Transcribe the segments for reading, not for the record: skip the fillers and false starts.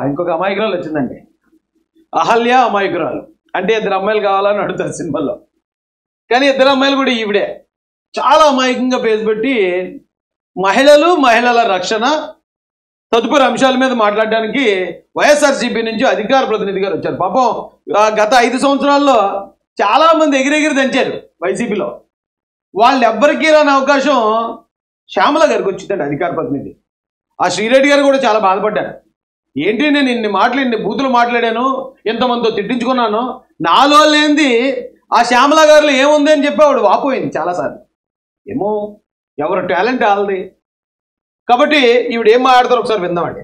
ఇంకొక అమాయకురాలు వచ్చిందండి. అహల్య అమాయకురాలు అంటే ఇద్దరు అమ్మాయిలు కావాలని అడుగుతారు సినిమాలో. కానీ ఇద్దరు అమ్మాయిలు కూడా ఈవిడే చాలా అమాయకంగా పేరు పెట్టి మహిళల రక్షణ తదుపరి అంశాల మీద మాట్లాడడానికి వైఎస్ఆర్సీపీ నుంచి అధికార ప్రతినిధి గారు వచ్చారు. పాపం గత 5 సంవత్సరాల్లో చాలామంది ఎగిరెగిరి దంచారు వైసీపీలో. వాళ్ళు ఎవ్వరికీ రాని అవకాశం శ్యామల గారికి వచ్చిందండి అధికార ప్రతినిధి. ఆ శ్రీరెడ్డి గారు కూడా చాలా బాధపడ్డారు. ఏంటి నేను ఇన్ని బూతులు మాట్లాడాను, ఇంతమందితో తిట్టించుకున్నాను, నాలో లేనిది ఆ శ్యామల గారిలో ఏముంది అని చెప్పి ఆవిడ వాపోయింది చాలాసార్లు. ఏమో ఎవరు టాలెంట్ వాళ్ళది. కాబట్టి ఈవిడ ఏం మాట్లాడతారో ఒకసారి విందామండి.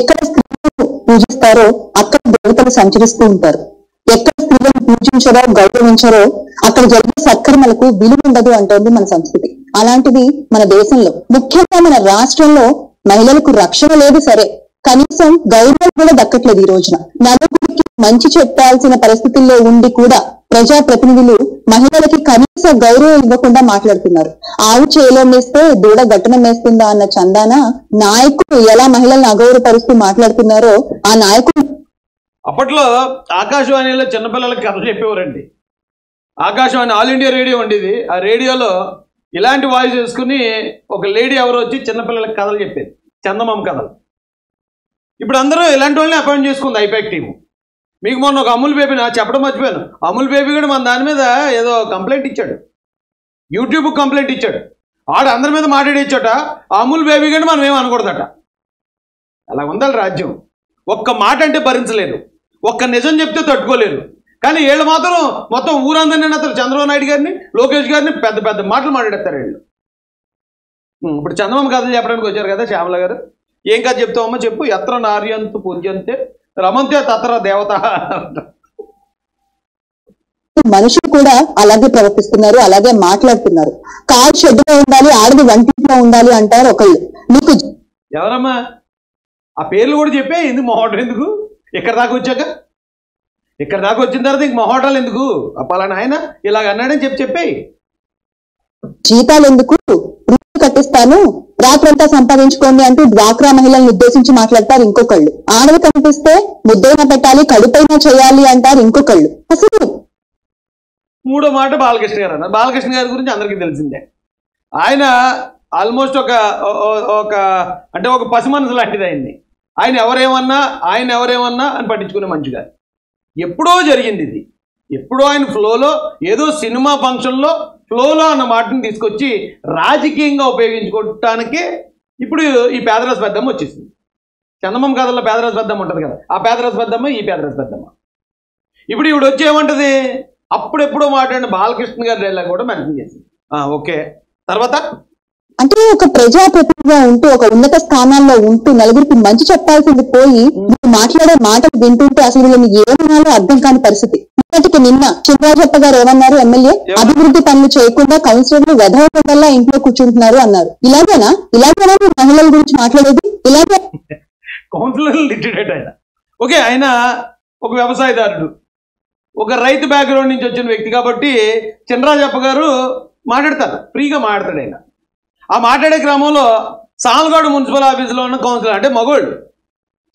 ఎక్కడ స్త్రీలను పూజిస్తారో అక్కడ దేవతలు సంచరిస్తూ ఉంటారు. ఎక్కడ స్త్రీలను పూజించరో గౌరవించరో అక్కడ జరిగే సత్కర్మలకు విలువ ఉండదు అంటోంది మన సంస్కృతి. అలాంటిది మన దేశంలో, ముఖ్యంగా మన రాష్ట్రంలో మహిళలకు రక్షణ లేదు. సరే, కనీసం గౌరవం కూడా దక్కట్లేదు. ఈ రోజున నలుగురికి మంచి చెప్పాల్సిన పరిస్థితుల్లో ఉండి కూడా ప్రజాప్రతినిధులు మహిళలకి కనీస గౌరవం ఇవ్వకుండా మాట్లాడుతున్నారు. ఆవు చేలో మేస్తే దూడ గట్టన మేస్తుందా అన్న చందాన నాయకులు ఎలా మహిళల్ని అగౌరవపరుస్తూ మాట్లాడుతున్నారో ఆ నాయకులు. అప్పట్లో ఆకాశవాణిలో చిన్నపిల్లలకి కథ చెప్పేవారండి. ఆకాశవాణి ఆల్ ఇండియా రేడియో ఉండేది. ఆ రేడియోలో ఇలాంటి వాయిస్ వేసుకుని ఒక లేడీ ఎవరో వచ్చి చిన్నపిల్లలకి కథలు చెప్పేది, చందమామ కథలు. ఇప్పుడు అందరూ ఇలాంటి వాళ్ళని అపాయింట్ చేసుకుంది ఐపాక్ టీము. మీకు మొన్న ఒక అమూల్ బేబీ చెప్పడం మర్చిపోయాను. అమూల్ బేబీ కూడా మన దాని మీద ఏదో కంప్లైంట్ ఇచ్చాడు, యూట్యూబ్ కంప్లైంట్ ఇచ్చాడు. ఆడు అందరి మీద మాట్లాడిచ్చాట. అమూల్ బేబీ కూడా మనం ఏం అనకూడదట. అలా ఉండాలి రాజ్యం. ఒక్క మాట అంటే భరించలేరు, ఒక్క నిజం చెప్తే తట్టుకోలేరు. కానీ వీళ్ళు మాత్రం మొత్తం ఊరందరినీ అతను చంద్రబాబు నాయుడు గారిని, లోకేష్ గారిని పెద్ద పెద్ద మాటలు మాట్లాడతారు వీళ్ళు. ఇప్పుడు చంద్రబాబు కథలు చెప్పడానికి వచ్చారు కదా శ్యామల గారు. ఏం కథ చెప్తామమ్మా చెప్పు. ఎత్ర నార్యంతు పూజ్యంతే రమంతే తత్ర దేవత. మనుషులు కూడా అలాగే ప్రవర్తిస్తున్నారు, అలాగే మాట్లాడుతున్నారు. కారు షెడ్డులో ఉండాలి, ఆడది వంటింట్లో ఉండాలి అంటారు ఒకళ్ళు. మీకు ఎవరమ్మా ఆ పేర్లు కూడా చెప్పే ఎందుకు మొహోటం ఎందుకు? ఇక్కడ దాకా వచ్చాక, ఇక్కడ దాకా వచ్చిన తర్వాత ఇంక మొహోటాలు ఎందుకు? పలానా ఆయన ఇలాగ అన్నాడని చెప్పేయి. జీతాలు ఎందుకు, కట్టిస్తాను, రాత్రంతా సంపాదించుకోండి అంటూ డ్వాక్రా మహిళలను ఉద్దేశించి మాట్లాడతారు ఇంకొకళ్ళు. ఆడవి కనిపిస్తే ముద్దైనా పెట్టాలి, కడుపైనా చేయాలి అంటారు ఇంకొకళ్ళు. అసలు మూడో మాట బాలకృష్ణ గారు అన్నారు. బాలకృష్ణ గారి గురించి అందరికీ తెలిసిందే. ఆయన ఆల్మోస్ట్ ఒక పసి మనసు లాంటిది అయింది. ఆయన ఎవరేమన్నా అని పట్టించుకునే మంచిగా ఎప్పుడో జరిగింది ఇది. ఎప్పుడో ఆయన ఫ్లోలో ఏదో సినిమా ఫంక్షన్లో ఫ్లోలో అన్న మాటని తీసుకొచ్చి రాజకీయంగా ఉపయోగించుకోవటానికి ఇప్పుడు ఈ పేదరాజు పెద్దమ్మ వచ్చేసింది. చందమామ కథల్లో పేదరాజు పెద్దమ్మ ఉంటుంది కదా, ఆ పేదరాజు పెద్దమ్మ ఈ పేదరాజు పెద్దమ్మ. ఇప్పుడు ఈవిడ వచ్చి ఏమంటది, అప్పుడెప్పుడో మాట్లాడిన బాలకృష్ణ గారి డైలాగ్ కూడా మెన్షన్ చేసింది. ఓకే, తర్వాత అంటే ఒక ప్రజాప్రతినిధిగా ఉంటూ ఒక ఉన్నత స్థానాల్లో ఉంటూ నలుగురికి మంచి చెప్పాల్సింది పోయి మాట్లాడే మాటలు వింటుంటే అసలు వీళ్ళని ఏమన్నాలో అర్థం కాని పరిస్థితి. ఇప్పటికి నిన్న చినరాజప్ప గారు ఏమన్నారు, ఎమ్మెల్యే అభివృద్ధి పనులు చేయకుండా కౌన్సిలర్లు వెధవ వల్ల ఇంట్లో కూర్చుంటున్నారు అన్నారు. ఇలాగేనా మీరు మహిళల గురించి మాట్లాడేది? ఇలాగే కౌన్సిలర్లు లిటరేట్ ఆయన. ఓకే, ఆయన ఒక వ్యవసాయదారుడు, ఒక రైతు బ్యాక్గ్రౌండ్ నుంచి వచ్చిన వ్యక్తి కాబట్టి చినరాజప్ప గారు మాట్లాడతారు, ఫ్రీగా మాట్లాడతాడు ఆయన. ఆ మాట్లాడే క్రమంలో సాల్గాడు మున్సిపల్ ఆఫీసులో ఉన్న కౌన్సిలర్, అంటే మగోళ్ళు,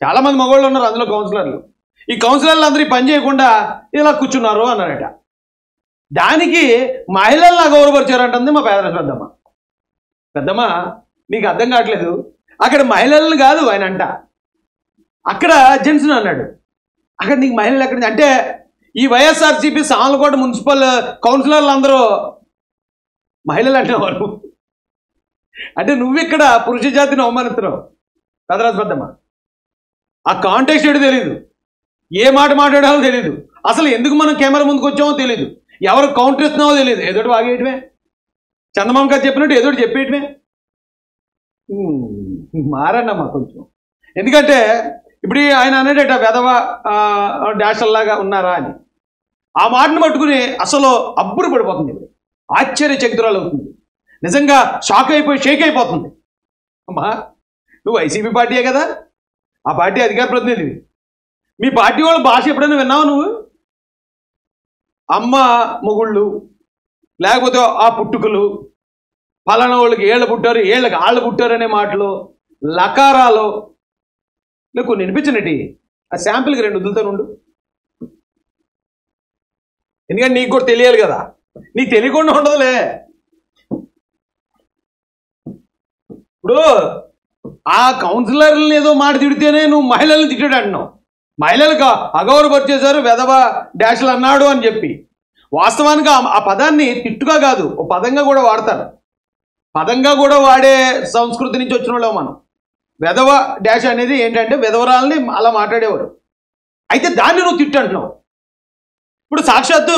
చాలామంది మగోళ్ళు ఉన్నారు అందులో కౌన్సిలర్లు. ఈ కౌన్సిలర్లు అందరూ పని చేయకుండా ఇలా కూర్చున్నారు అన్నారట. దానికి మహిళలను అగౌరవపరిచారంటుంది మా పేదరాజు పెద్దమ్మ. పెద్దమ్మ నీకు అర్థం కావట్లేదు, అక్కడ మహిళలను కాదు ఆయన అంట, అక్కడ జెంట్స్ని అన్నాడు. అక్కడ నీకు మహిళలు ఎక్కడి అంటే ఈ వైఎస్ఆర్సీపీ సాల్గోడ మున్సిపల్ కౌన్సిలర్లు అందరూ మహిళలు అంటున్నారు. అంటే నువ్విక్కడ పురుష జాతిని అవమానిస్తున్నావు పెదరాజు పెద్దమ్మ. ఆ కాంటెక్స్ట్ ఏంటో తెలీదు, ఏ మాట మాట్లాడాలో తెలీదు, అసలు ఎందుకు మనం కెమెరా ముందుకు వచ్చామో తెలీదు, ఎవరు కౌంటర్ ఇస్తున్నావో తెలియదు. ఏదోటి వాగేయటమే, చందమామ గారు చెప్పినట్టు ఏదోటి చెప్పేయటమే. మారన్నమ్మా కొంచెం. ఎందుకంటే ఇప్పుడు ఆయన అనేటట వెధవ డాషల్లాగా ఉన్నారా అని. ఆ మాటను పట్టుకుని అసలు అబ్బురు పడిపోతుంది, ఇప్పుడు ఆశ్చర్యచకితురాలు అవుతుంది, నిజంగా షేక్ అయిపోతుంది. అమ్మా నువ్వు వైసీపీ పార్టీయే కదా, ఆ పార్టీ అధికార ప్రతినిధివి. మీ పార్టీ వాళ్ళ భాష ఎప్పుడైనా విన్నావు నువ్వు? అమ్మ మొగుళ్ళు, లేకపోతే ఆ పుట్టుకలు, ఫలానా వాళ్ళకి ఏళ్ళు పుట్టారు, ఏళ్ళకి ఆళ్ళు పుట్టారు అనే మాటలు, లకారాలు, లేక కొన్ని వినిపించినట్టు ఆ శాంపిల్కి 2 వదులుతానుండు. ఎందుకంటే నీకు కూడా తెలియాలి కదా, నీకు తెలియకుండా ఉండదులే. ఇప్పుడు ఆ కౌన్సిలర్ని ఏదో మాట తిడితేనే నువ్వు మహిళల్ని తిట్టాడు అంటున్నావు. మహిళలకు అగౌరవపరిచేశారు, వెధవ డాష్లు అన్నాడు అని చెప్పి. వాస్తవానికి ఆ పదాన్ని తిట్టుగా కాదు, ఓ పదంగా కూడా వాడతారు. పదంగా కూడా వాడే సంస్కృతి నుంచి వచ్చిన వాళ్ళం మనం. వెధవ డాష్ అనేది ఏంటంటే విధవరాలని అలా మాట్లాడేవారు. అయితే దాన్ని నువ్వు తిట్టు అంటున్నావు. ఇప్పుడు సాక్షాత్తు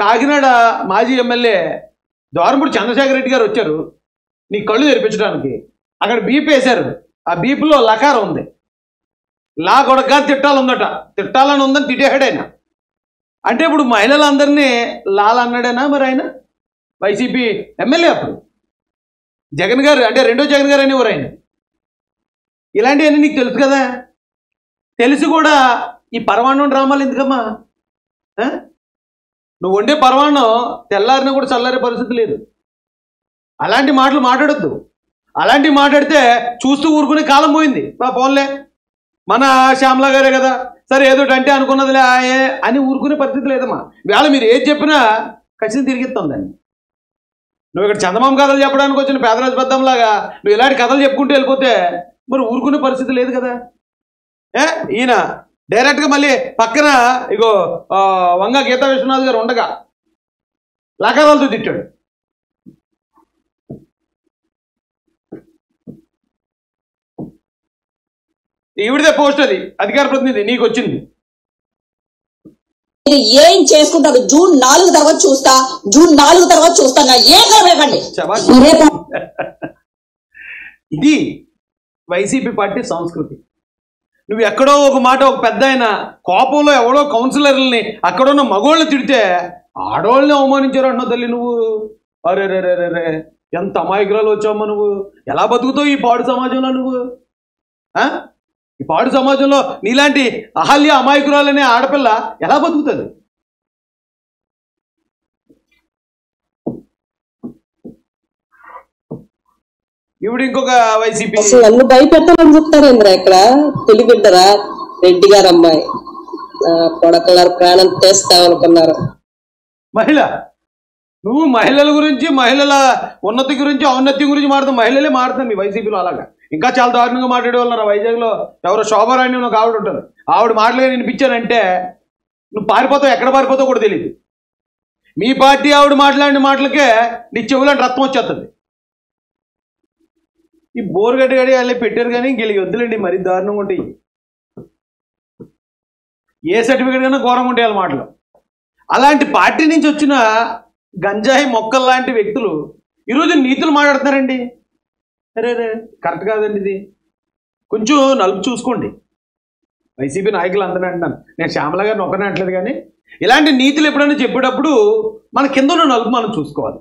కాకినాడ మాజీ ఎమ్మెల్యే ద్వారంపూడి చంద్రశేఖర్ రెడ్డి గారు వచ్చారు నీ కళ్ళు తెరిపించడానికి. అక్కడ బీప్ వేశారు, ఆ బీప్లో లకారం ఉంది. లా కొడగా తిట్టాలందట, తిట్టాలని ఉందని తిట్టేశాడు ఆయన. అంటే ఇప్పుడు మహిళలందరినీ లాల్ అన్నాడేనా మరి ఆయన? వైసీపీ ఎమ్మెల్యే అప్పుడు జగన్ గారు, అంటే రెండో జగన్ గారు అనేవారు ఆయన. ఇలాంటివన్నీ నీకు తెలుసు కదా. తెలిసి కూడా ఈ పరమాన్నం డ్రామాలు ఎందుకమ్మా? నువ్వు వండే పరమాన్నం తెల్లారినా కూడా చల్లారే పరిస్థితి లేదు. అలాంటి మాటలు మాట్లాడొద్దు. అలాంటివి మాట్లాడితే చూస్తూ ఊరుకునే కాలం పోయింది. పోన్లే మన శ్యామలా గారే కదా, సరే ఏదోటి అంటే అనుకున్నదిలే అని ఊరుకునే పరిస్థితి లేదమ్మా. వేళ మీరు ఏది చెప్పినా ఖచ్చితంగా తిరిగిస్తాం దాన్ని. నువ్వు ఇక్కడ చందమామ కథలు చెప్పడానికి వచ్చిన పేదరాజు పెద్దంలాగా నువ్వు ఇలాంటి కథలు చెప్పుకుంటూ వెళ్ళిపోతే మరి ఊరుకునే పరిస్థితి లేదు కదా. ఈయన డైరెక్ట్గా మళ్ళీ పక్కన ఇగో వంగ గీతా విశ్వనాథ్ గారు ఉండగా లకారాలతో తిట్టాడు. ఈవిడిదే పోస్ట్, అది అధికార ప్రతినిధి, నీకు వచ్చింది. ఏం చేసుకుంటారు? జూన్ 4 తర్వాత చూస్తా, జూన్ 4 తర్వాత చూస్తా. ఇది వైసీపీ పార్టీ సంస్కృతి. నువ్వు ఎక్కడో ఒక మాట, ఒక పెద్ద ఆయన కోపంలో ఎవడో కౌన్సిలర్లని అక్కడున్న మగోళ్ళని తిడితే ఆడవాళ్ళని అవమానించారు అంటున్నావు తల్లి నువ్వు. అరే రే రే రే ఎంత అమాయకురాలు వచ్చావమ్మా నువ్వు. ఎలా బతుకుతావు ఈ పాడు సమాజంలో నువ్వు? ఈ పాడు సమాజంలో నీలాంటి అహల్య అమాయకురాలనే ఆడపిల్ల ఎలా బతుకుతుంది? ఇప్పుడు ఇంకొక వైసీపీ నన్ను భయపెట్టాలని చెప్తారేంద్రా ఇక్కడ తెలివిడ్డరా రెడ్డి గారు అమ్మాయి కొడకలారు ప్రాణం తీస్తామనుకున్నారు. మహిళ, నువ్వు మహిళల గురించి, మహిళల ఉన్నతి గురించి, ఔన్నత్యం గురించి మాట్లాడుతూ మహిళలే మాట్లాడతాను మీ వైసీపీలో. అలాగా ఇంకా చాలా దారుణంగా మాట్లాడే వాళ్ళు వైజాగ్లో ఎవరో శోభారాణి ఒక ఆవిడ ఉంటుంది. ఆవిడ మాటలుగా వినిపించానంటే నువ్వు పారిపోతావు, ఎక్కడ పారిపోతావు కూడా తెలియదు. మీ పార్టీ ఆవిడ మాట్లాడిన మాటలకే నీ చెవులని రక్తం వచ్చేస్తుంది. ఈ బోరుగడ్డ గడి వాళ్ళే పెట్టారు కానీ ఇంకెళ్ళి వద్దులేండి, మరీ దారుణంగా ఉంటాయి. ఏ సర్టిఫికేట్ కన్నా ఘోరంగా ఉంటాయి వాళ్ళ మాటలు. అలాంటి పార్టీ నుంచి వచ్చిన గంజాయి మొక్కలు లాంటి వ్యక్తులు ఈరోజు నీతులు మాట్లాడుతున్నారండి. అరే రే కరెక్ట్ కాదండి ఇది. కొంచెం నలుపు చూసుకోండి. వైసీపీ నాయకులు అందరూ అంటున్నాను, నేను శ్యామల గారిని ఒక్కనే అంటలేదు. కానీ ఇలాంటి నీతులు ఎప్పుడైనా చెప్పేటప్పుడు మన కింద ఉన్న నలుపు మనం చూసుకోవాలి.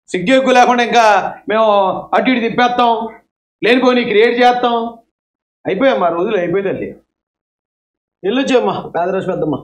సిగ్గు ఎక్కువ లేకుండా ఇంకా మేము అటు ఇటు తిప్పేస్తాం, లేనిపోయి క్రియేట్ చేస్తాం. అయిపోయామ్మా, రోజులు అయిపోయిందండి. వెళ్ళొచ్చామ్మా పేదరాజు పెద్దమ్మ.